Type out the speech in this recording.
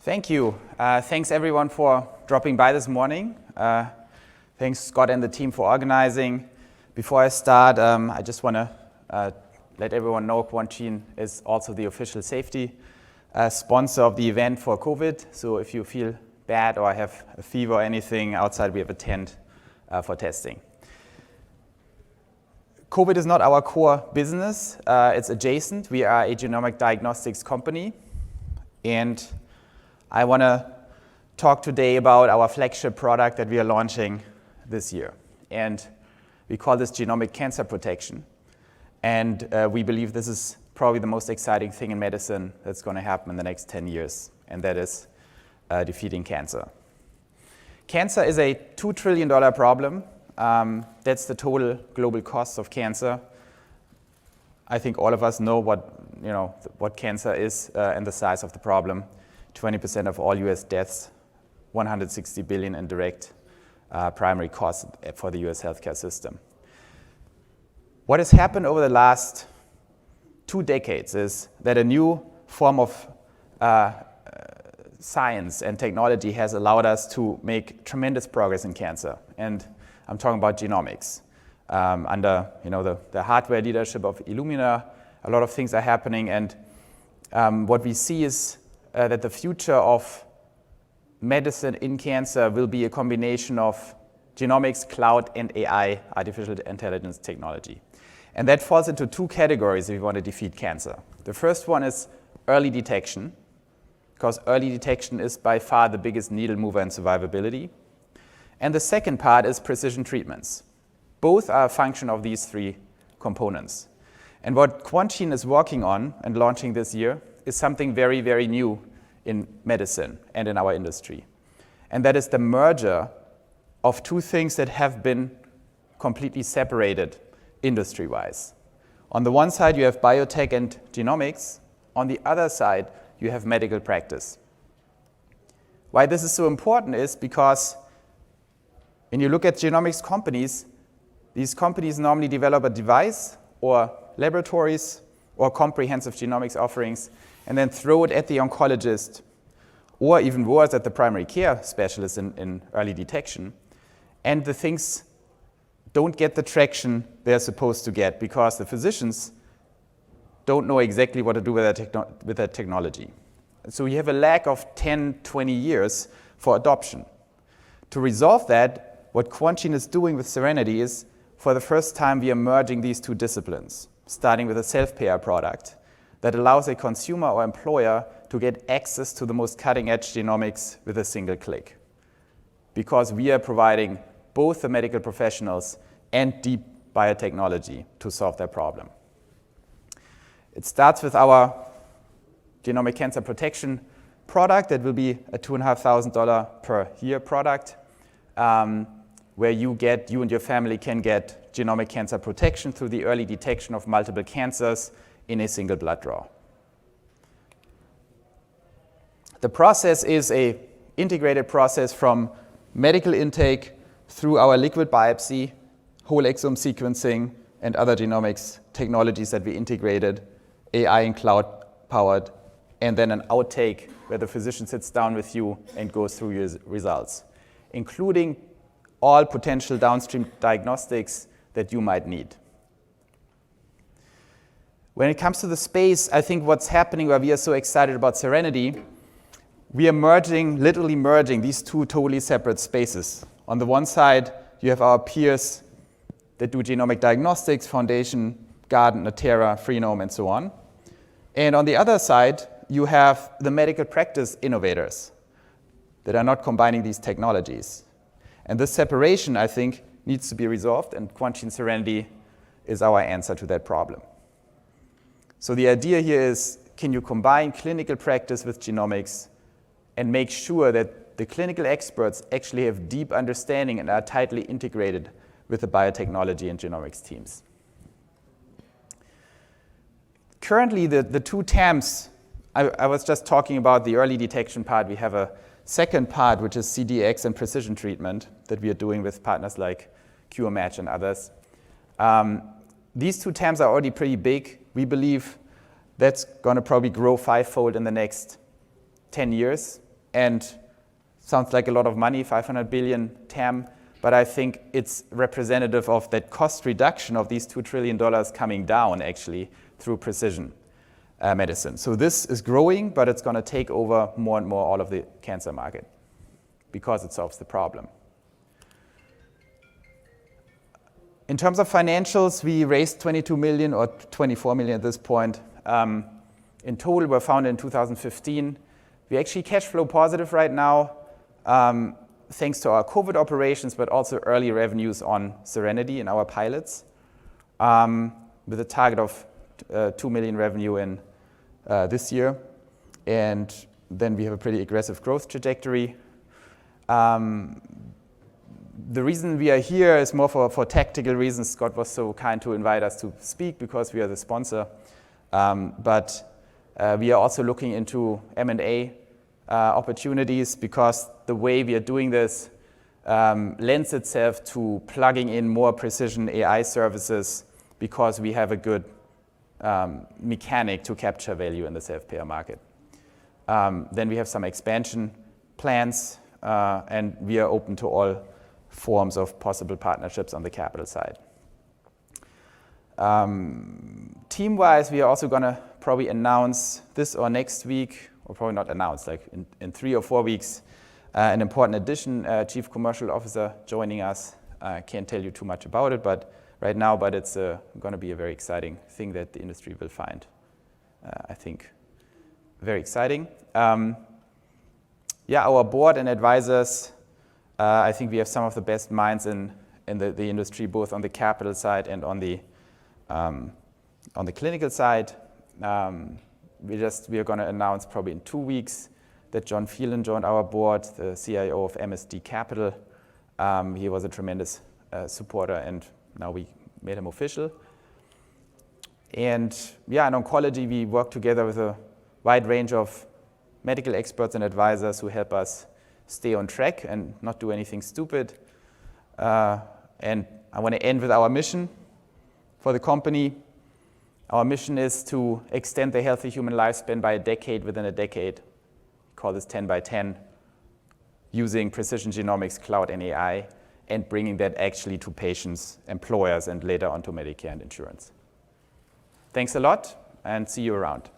Thank you. Thanks everyone for dropping by this morning. Thanks Scott and the team for organizing. Before I start, I just want to let everyone know Quantian is also the official safety sponsor of the event for COVID. So if you feel bad or have a fever or anything outside, we have a tent for testing. COVID is not our core business. It's adjacent. We are a genomic diagnostics company. And I want to talk today about our flagship product that we are launching this year. And we call this genomic cancer protection. And we believe this is probably the most exciting thing in medicine that's going to happen in the next 10 years. And that is defeating cancer. Cancer is a $2 trillion problem. That's the total global cost of cancer. I think all of us know what cancer is and the size of the problem. 20% of all US deaths, 160 billion in direct primary costs for the US healthcare system. What has happened over the last 2 decades is that a new form of science and technology has allowed us to make tremendous progress in cancer. And I'm talking about genomics. Under the hardware leadership of Illumina, a lot of things are happening. And what we see is that the future of medicine in cancer will be a combination of genomics, cloud, and AI, artificial intelligence technology. And that falls into 2 categories if you want to defeat cancer. The first one is early detection, because early detection is by far the biggest needle mover in survivability. And the second part is precision treatments. Both are a function of these 3 components. And what Quantian is working on and launching this year is something very, very new in medicine and in our industry. And that is the merger of 2 things that have been completely separated industry-wise. On the one side, you have biotech and genomics. On the other side, you have medical practice. Why this is so important is because when you look at genomics companies, these companies normally develop a device or laboratories or comprehensive genomics offerings and then throw it at the oncologist or even worse at the primary care specialist in early detection. And the things don't get the traction they're supposed to get because the physicians don't know exactly what to do with that technology. So you have a lack of 10, 20 years for adoption. To resolve that, what Quantian is doing with Serenity is, for the first time, we are merging these 2 disciplines, starting with a self-payer product that allows a consumer or employer to get access to the most cutting-edge genomics with a single click. Because we are providing both the medical professionals and deep biotechnology to solve their problem. It starts with our genomic cancer protection product that will be a $2,500 per year product, where you and your family can get genomic cancer protection through the early detection of multiple cancers in a single blood draw. The process is an integrated process from medical intake through our liquid biopsy, whole exome sequencing, and other genomics technologies that we integrated, AI and cloud-powered, and then an outtake where the physician sits down with you and goes through your results, including all potential downstream diagnostics that you might need. When it comes to the space, I think what's happening, why we are so excited about Serenity, we are literally merging these 2 totally separate spaces. On the one side, you have our peers that do genomic diagnostics, Foundation, Guardant, Natera, Freenome, and so on. And on the other side, you have the medical practice innovators that are not combining these technologies. And this separation, I think, needs to be resolved, and Quantian Serenity is our answer to that problem. So the idea here is, can you combine clinical practice with genomics and make sure that the clinical experts actually have deep understanding and are tightly integrated with the biotechnology and genomics teams? Currently, the 2 TAMs, I was just talking about the early detection part. We have a second part, which is CDX and precision treatment that we are doing with partners like CureMatch and others. These 2 TAMs are already pretty big. We believe that's going to probably grow 5-fold in the next 10 years. and sounds like a lot of money, 500 billion TAM, but I think it's representative of that cost reduction of these $2 trillion coming down actually through precision medicine. So this is growing, but it's going to take over more and more all of the cancer market because it solves the problem. In terms of financials, we raised 22 million or 24 million at this point. In total, we're founded in 2015. We're actually cash flow positive right now, thanks to our COVID operations, but also early revenues on Serenity in our pilots, with a target of 2 million revenue in this year. And then we have a pretty aggressive growth trajectory. The reason we are here is more for tactical reasons. Scott was so kind to invite us to speak because we are the sponsor. But we are also looking into M&A opportunities because the way we are doing this lends itself to plugging in more precision AI services because we have a good mechanic to capture value in the self-payer market. Then we have some expansion plans, and we are open to all forms of possible partnerships on the capital side. Team-wise, we are also going to probably announce this or next week, or probably not announce, like in 3 or 4 weeks, an important addition, Chief Commercial Officer joining us. I can't tell you too much about it, but right now, but it's going to be a very exciting thing that the industry will find, I think, very exciting. Yeah, our board and advisors, I think we have some of the best minds in the industry, both on the capital side and on the clinical side. We are going to announce probably in 2 weeks that John Phelan joined our board, the CIO of MSD Capital. He was a tremendous supporter, and now we made him official. And yeah, in oncology, we work together with a wide range of medical experts and advisors who help us stay on track and not do anything stupid. And I want to end with our mission for the company. Our mission is to extend the healthy human lifespan by a decade within a decade. We call this 10 by 10, using precision genomics, cloud, and AI, and bringing that actually to patients, employers, and later on to Medicare and insurance. Thanks a lot, and see you around.